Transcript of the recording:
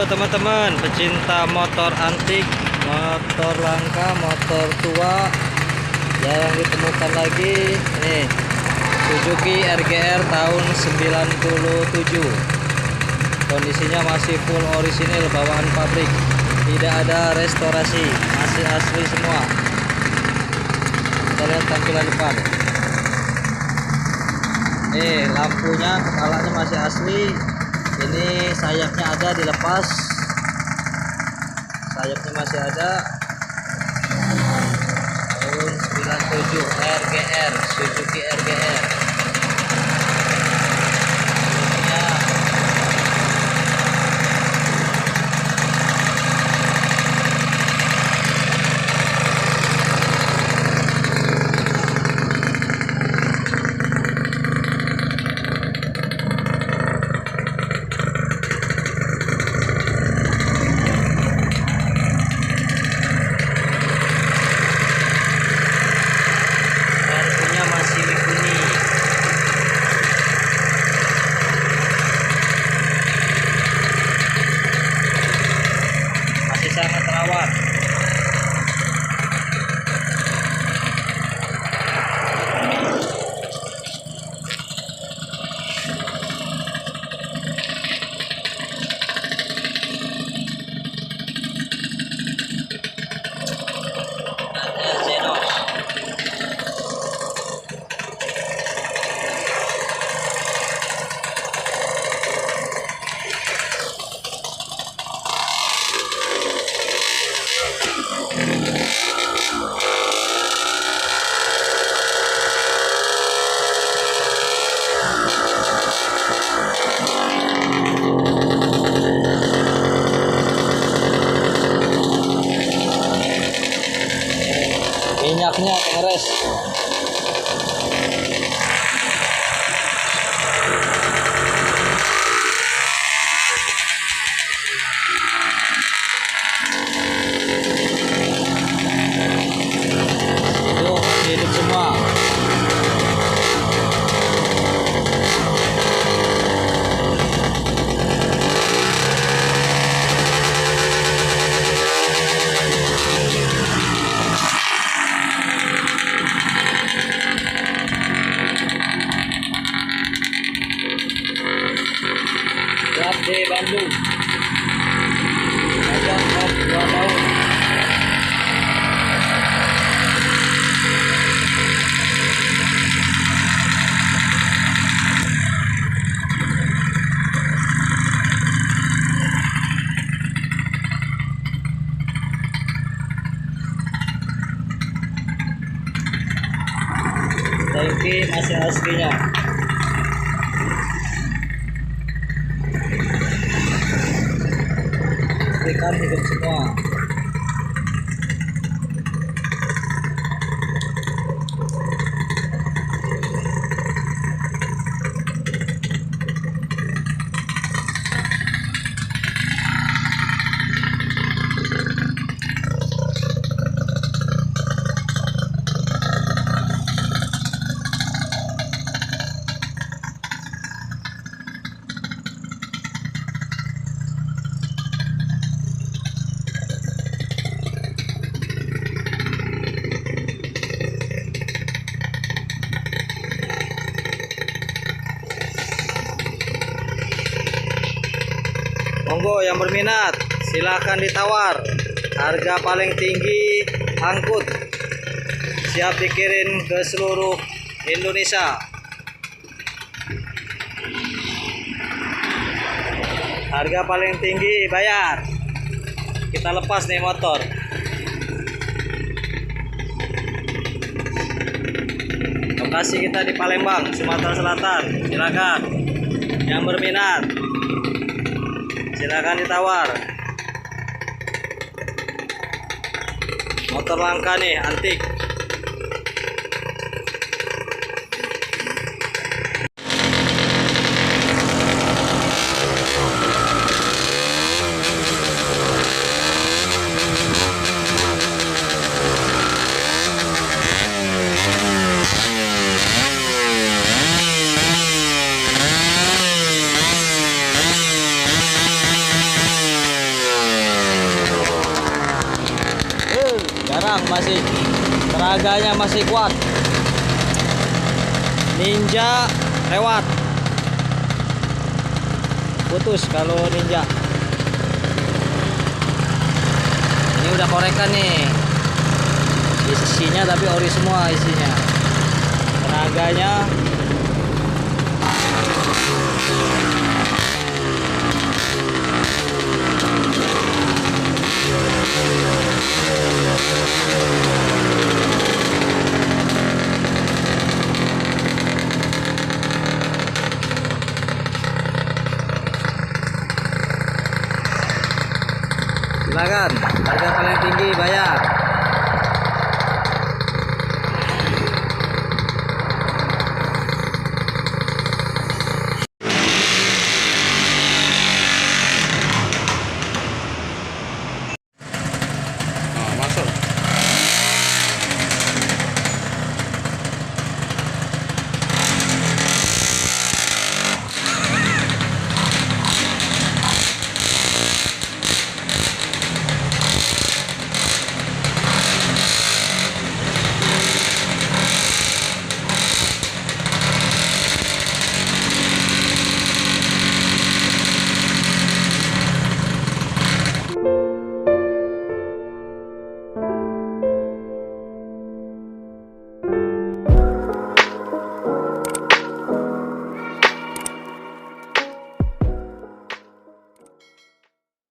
teman-teman pecinta motor antik, motor langka, motor tua jarang ditemukan lagi. Nih Suzuki RGR tahun 97. Kondisinya masih full orisinil, bawaan pabrik, tidak ada restorasi, masih asli semua. Kita lihat tampilan depan. Lampunya, kepalanya masih asli. Ini sayapnya ada dilepas, sayapnya masih ada. Tahun 97 RGR, Suzuki RGR. Sangat terawat. Minyaknya ngeres. Itu hidup semua. Di Bandung ajak top 2 tahun. Tangki masih aslinya. Ikan hidup semua. Monggo yang berminat silahkan ditawar, harga paling tinggi, angkut, siap dikirim ke seluruh Indonesia. Harga paling tinggi bayar, kita lepas nih motor. Lokasi kita di Palembang, Sumatera Selatan. Silakan yang berminat, silakan ditawar. Motor langka nih, antik. kencang, masih tenaganya masih kuat. Ninja lewat. Putus kalau Ninja. Ini udah korekan nih. Isinya tapi ori semua isinya. Tenaganya silakan, harga paling tinggi bayar.